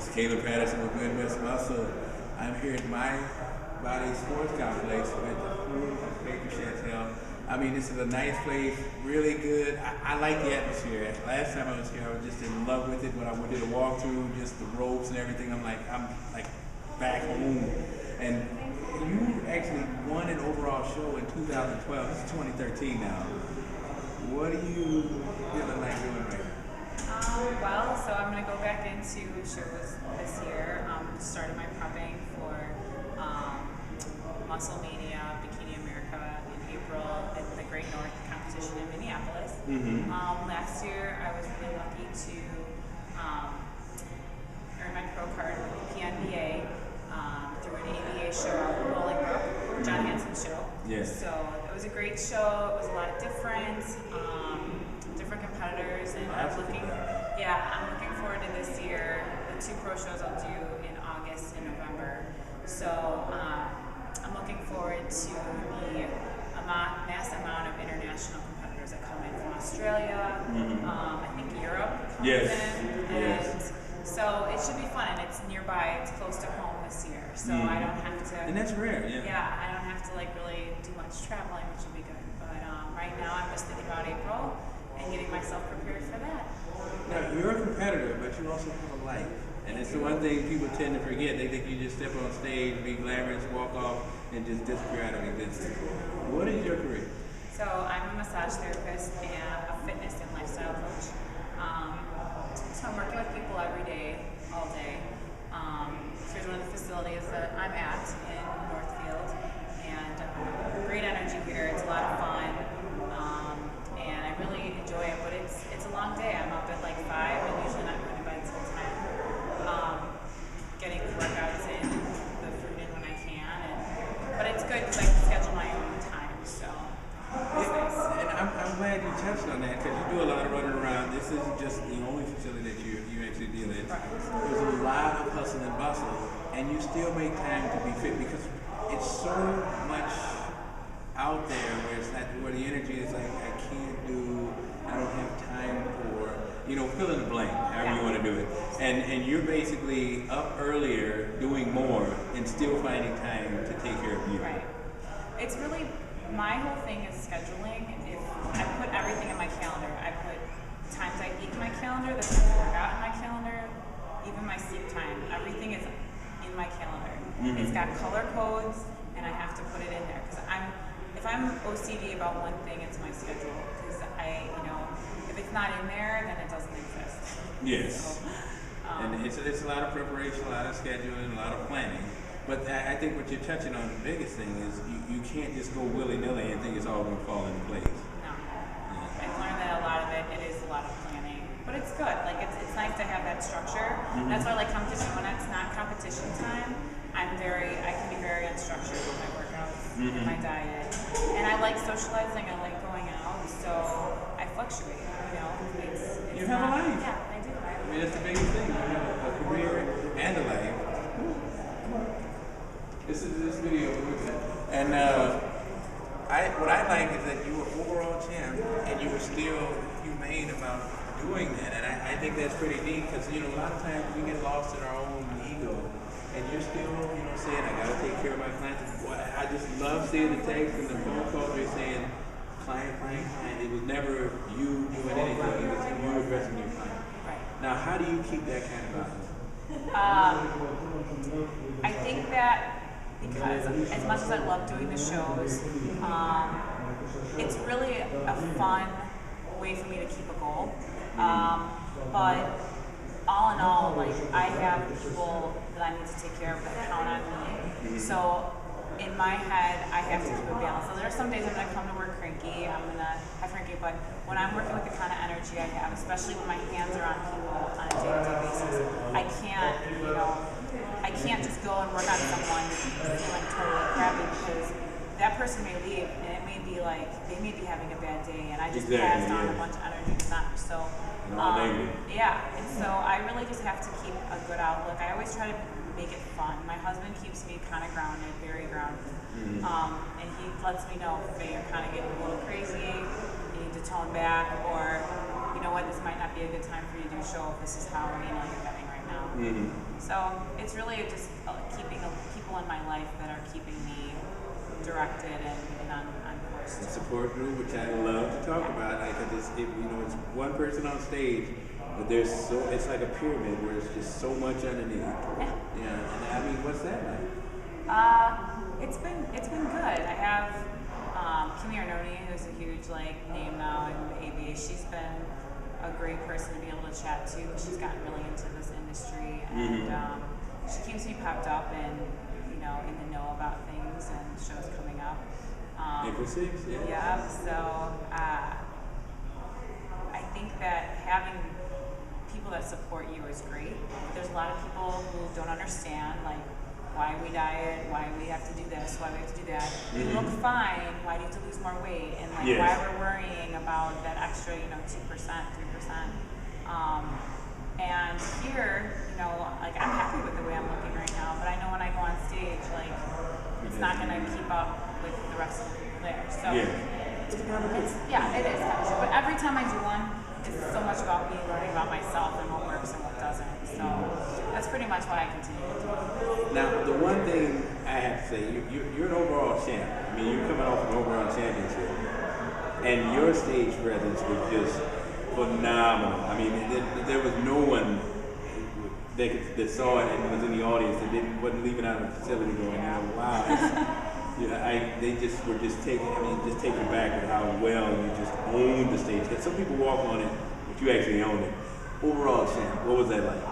Patterson with Midwest Muscle. I'm here at MyBody Sports Complex with Faydra Shantel. I mean, this is a nice place, really good. I like the atmosphere. Last time I was here, I was just in love with it. When I did a walkthrough, just the ropes and everything, I'm like back home. And you actually won an overall show in 2012. This is 2013 now. What are you feeling like doing right now? Well, so I'm going to go back into shows this year. Started my prepping for Muscle Mania, Bikini America in April at the Great North competition in Minneapolis. Last year, I was really lucky to earn my pro card with the PNBA through an ABA show out in Bolingbrook, John Hansens show. Yes. So it was a great show. It was a lot of different competitors, and I'm looking forward to this year. The 2 pro shows I'll do in August and November. So I'm looking forward to the mass amount of international competitors that come in from Australia, I think Europe comes in, and so it should be fun, and it's nearby, it's close to home this year, so I don't have to. And that's rare, Yeah, I don't have to really do much traveling, which will be good. But right now I'm just thinking about April and getting myself prepared for that. Now, you're a competitor, but you also have a life. And it's the one thing people tend to forget. They think you just step on stage, be glamorous, walk off, and just disappear out of existence. What is your career? So I'm a massage therapist and a fitness and lifestyle coach. So I'm working with people every day, all day. Here's one of the facilities that I'm at in Northfield, and great energy here. It's a lot of fun, and I really enjoy it. But it's a long day. I'm up at like 5, and usually not going to bed until 10. Getting the workouts in, the food in when I can, but it's good because I can schedule my own time. So it's nice. And I'm glad you touched on that, because you do a lot of running around. This isn't just the only facility that you actually deal in. Right. There's a lot of hustle and bustle, and you still make time to be fit, because it's so much out there where the energy is like, I can't do, I don't have time for, fill in the blank, however you want to do it. And you're basically up earlier, doing more, and still finding time to take care of you. Right. It's really, my whole thing is scheduling. If I put everything in my calendar, I put times I eat in my calendar, the times I work out in my calendar, even my sleep time. Everything is in my calendar. It's got color codes, and I have to put it in there, because if I'm OCD about one thing, it's my schedule, because if it's not in there, then it doesn't exist. Yes. So, and it's a lot of preparation, a lot of scheduling, a lot of planning. But I think what you're touching on, the biggest thing is you can't just go willy-nilly and think it's all going to fall into place. No. I've learned that a lot of it is a lot of planning. But it's good. Like, it's nice to have that structure. That's why I like competition. When it's not competition time, I can be very unstructured with my workouts and my diet. And I like socializing, I like going out, so I fluctuate, You have a life. Yeah, I do. I mean, that's the biggest thing. You have a career and a life. This video, and what I like is that you were overall champ, and you were still humane about doing that, and I think that's pretty neat, because a lot of times we get lost in our own ego, and you're still saying, I gotta take care of my clients. I just love seeing the text and the phone calls where you're saying client. It was never you doing anything, it was you addressing your client. Right. Now, how do you keep that kind of balance? I think that because as much as I love doing the shows, it's really a fun way for me to keep a goal. But all in all, like, I have people that I need to take care of that count on me. So in my head, I have to keep a balance. So there are some days I'm going to come to work cranky, I'm going to have cranky, but when I'm working with the kind of energy I have, especially when my hands are on people on a day-to-day basis, I can't just go and work on someone feeling totally crappy, because that person may leave, and it may be like, they may be having a bad day, and I just passed on a bunch of energy to them. So, and so I really just have to keep a good outlook. I always try to make it fun. My husband keeps me kind of grounded, very grounded. And he lets me know if you're kind of getting a little crazy, you need to tone back, or you know what, this might not be a good time for you to do a show if this is how you're getting right now. So it's really just keeping people in my life that are keeping me directed and on course. The support group, which I love to talk about, like it's one person on stage, but it's like a pyramid where it's just so much underneath. Yeah. And I mean, what's that like? It's been good. I have Kimi Arnone, who's a huge name now in the ABA. She's been a great person to be able to chat to. She's gotten really into this industry, and she keeps me pepped up and in the know about things and shows coming up. April 6th, yeah. Yeah. So I think that having people that support you is great. But there's a lot of people who don't understand why we diet, why we have to do this, why we have to do that. You look fine, why do you have to lose more weight? And why we're worrying about that extra, 2%, 3%. And here, I'm happy with the way I'm looking right now, but I know when I go on stage, it's not gonna keep up with the rest of the people there. So it is kind of true. But every time I do one, it's so much about me learning about myself and what works and what doesn't. So that's pretty much why I continue to do it. Now, the one thing I have to say, you're an overall champ. I mean, you're coming off an overall championship, and your stage presence was just phenomenal. I mean, there was no one that saw it and was in the audience that wasn't leaving out of the facility going, wow. They just were taken back with how well you just owned the stage. Some people walk on it, but you actually owned it. Overall champ, what was that like?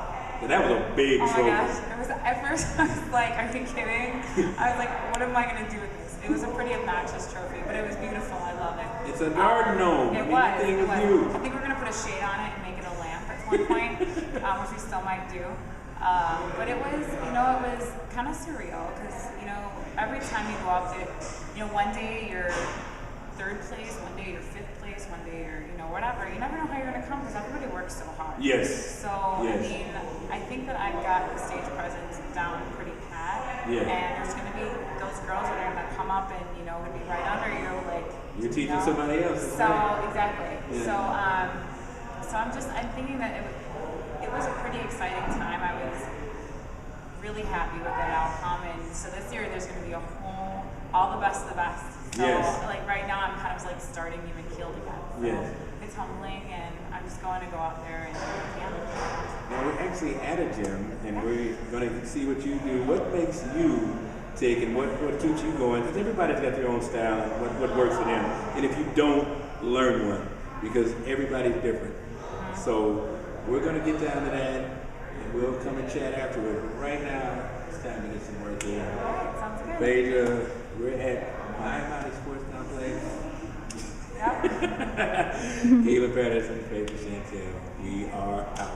That was a big trophy. Oh my gosh, at first I was like, are you kidding? I was like, what am I going to do with this? It was a pretty obnoxious trophy, but it was beautiful. I love it. It's a garden gnome. It was. I think we're going to put a shade on it and make it a lamp at one point, which we still might do. But it was kind of surreal because, every time you go up there, one day you're third place, one day you're fifth place, one day you're, whatever. You never know how you're going to come because everybody works so hard. Yes. So, I mean, I think that I've got the stage presence down pretty pat. Yeah. And there's going to be those girls that are going to come up and, going to be right under you. You're teaching somebody else. So, exactly. Yeah. So I'm thinking that it was a pretty exciting time. I was really happy with that outcome. And so this year there's going to be all the best of the best. So right now I'm kind of starting even keeled again. So it's humbling, and I'm just going to go out there and do what I can. Now we're actually at a gym, and we're going to see what you do. What makes you tick, and what keeps you going? Because everybody's got their own style and what works for them. And if you don't, learn one, because everybody's different. So we're going to get down to that, and we'll come and chat afterward. But right now, it's time to get some work in. All right, sounds good. Faydra, we're at MyBody Complex. Yep. Caleb Patterson, Faydra Shantel. We are out.